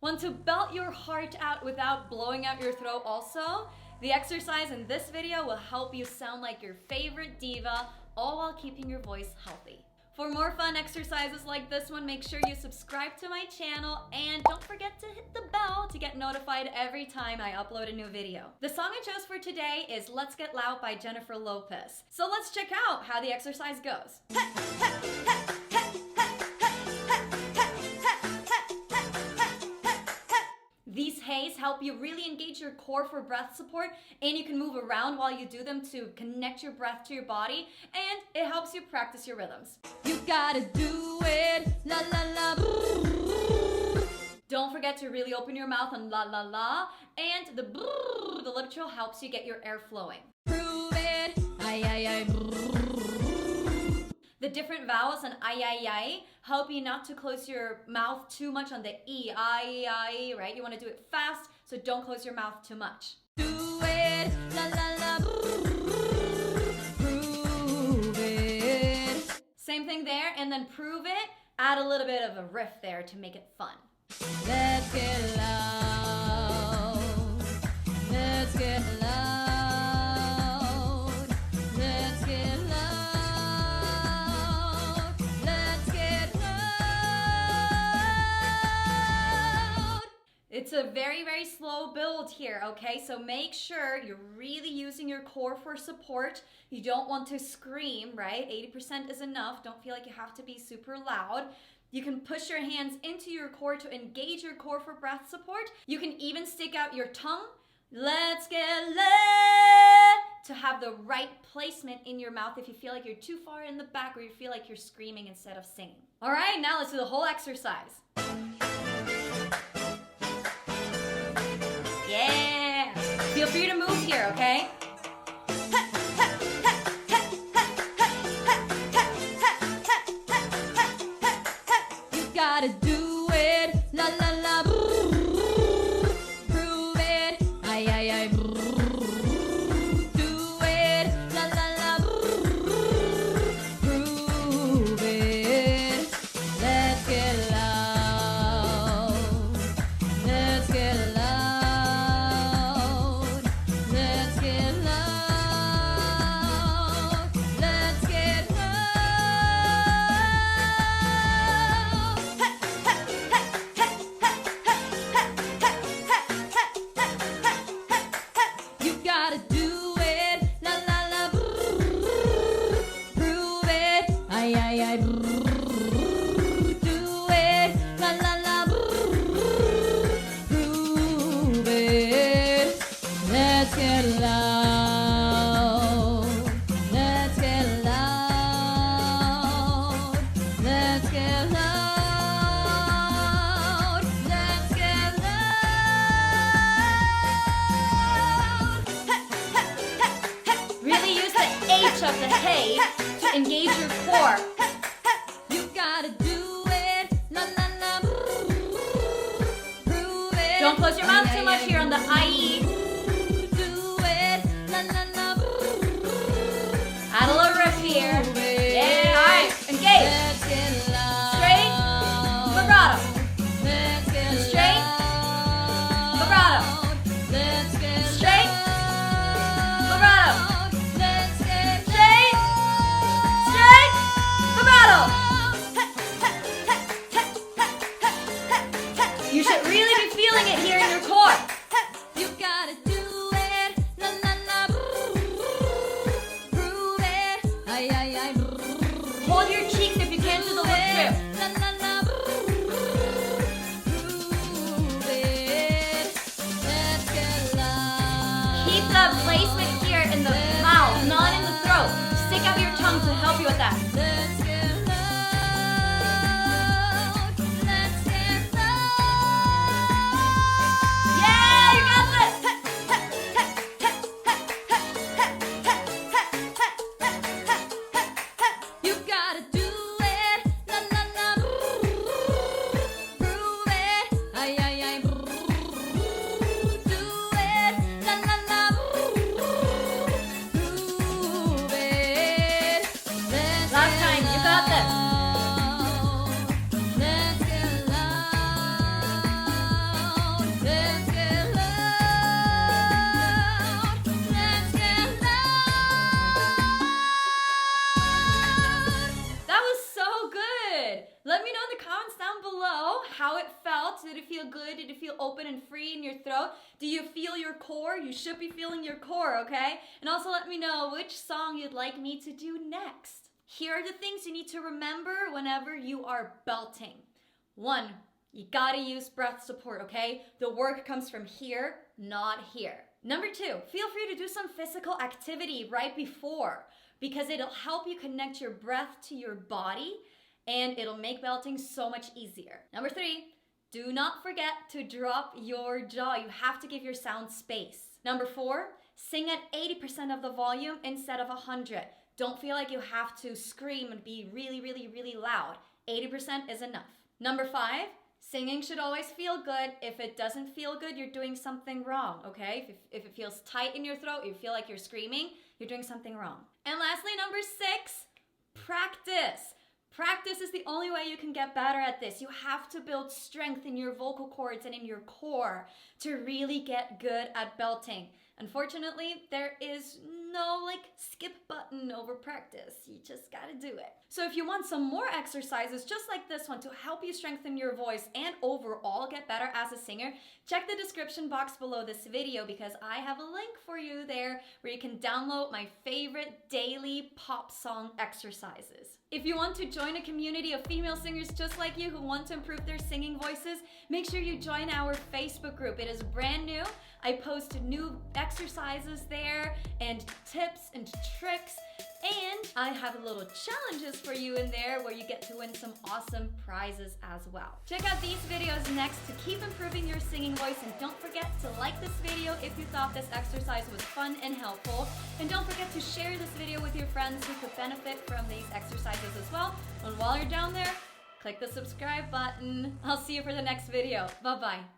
Want to belt your heart out without blowing out your throat also? The exercise in this video will help you sound like your favorite diva, all while keeping your voice healthy. For more fun exercises like this one, make sure you subscribe to my channel and don't forget to hit the bell to get notified every time I upload a new video. The song I chose for today is Let's Get Loud by Jennifer Lopez. So let's check out how the exercise goes. These heys help you really engage your core for breath support, and you can move around while you do them to connect your breath to your body, and it helps you practice your rhythms. You gotta do it, la la la. Don't forget to really open your mouth on la la la, and the lip trill helps you get your air flowing. Prove it, ay ay ay. The different vowels on ay help you not to close your mouth too much on the e, I, right? You want to do it fast, so don't close your mouth too much. Do it, la la la, prove it. Same thing there, and then prove it. Add a little bit of a riff there to make it fun. Let's get loud. Let's get loud. Let's get loud. It's a very, very slow build here, okay? So make sure you're really using your core for support. You don't want to scream, right? 80% is enough. Don't feel like you have to be super loud. You can push your hands into your core to engage your core for breath support. You can even stick out your tongue. Let's get lit to have the right placement in your mouth if you feel like you're too far in the back or you feel like you're screaming instead of singing. All right, now let's do the whole exercise. Yeah! Feel free to move here, okay? You gotta do it, la la la, prove it, ay ay ay, do it, la la la, prove it. Let's get loud, let's get loud. Of the hey to engage your core. You gotta do it, la la la, prove it. Don't close your mouth too much here on the IE. Do it, la la la. Add a little riff here. Yeah, all right, engage. Straight, vibrato. Straight, vibrato. Straight, vibrato. You should really be feeling it here in your core. You gotta do it, la la la, prove it, ay ay ay. Hold your cheeks if you can't do the lip trill. La la la, prove it. Let's get loud. Keep the placement here in the mouth, not in the throat. Stick out your tongue to help you with that. Did it feel good? Did it feel open and free in your throat? Do you feel your core? You should be feeling your core, okay? And also let me know which song you'd like me to do next. Here are the things you need to remember whenever you are belting. 1, you gotta use breath support, okay? The work comes from here, not here. Number 2, feel free to do some physical activity right before, because it'll help you connect your breath to your body and it'll make belting so much easier. Number 3, do not forget to drop your jaw. You have to give your sound space. Number 4, sing at 80% of the volume instead of 100. Don't feel like you have to scream and be really, really, really loud. 80% is enough. Number 5, singing should always feel good. If it doesn't feel good, you're doing something wrong, okay? If it feels tight in your throat, you feel like you're screaming, you're doing something wrong. And lastly, number 6, practice. Practice is the only way you can get better at this. You have to build strength in your vocal cords and in your core to really get good at belting. Unfortunately, there is no skip button over practice. You just gotta do it. So if you want some more exercises just like this one to help you strengthen your voice and overall get better as a singer, check the description box below this video because I have a link for you there where you can download my favorite daily pop song exercises. If you want to join a community of female singers just like you who want to improve their singing voices, make sure you join our Facebook group. It is brand new. I post new exercises there and tips and tricks, and I have little challenges for you in there where you get to win some awesome prizes as well. Check out these videos next to keep improving your singing voice, and don't forget to like this video if you thought this exercise was fun and helpful, and don't forget to share this video with your friends who could benefit from these exercises as well. And while you're down there, click the subscribe button. I'll see you for the next video. Bye-bye.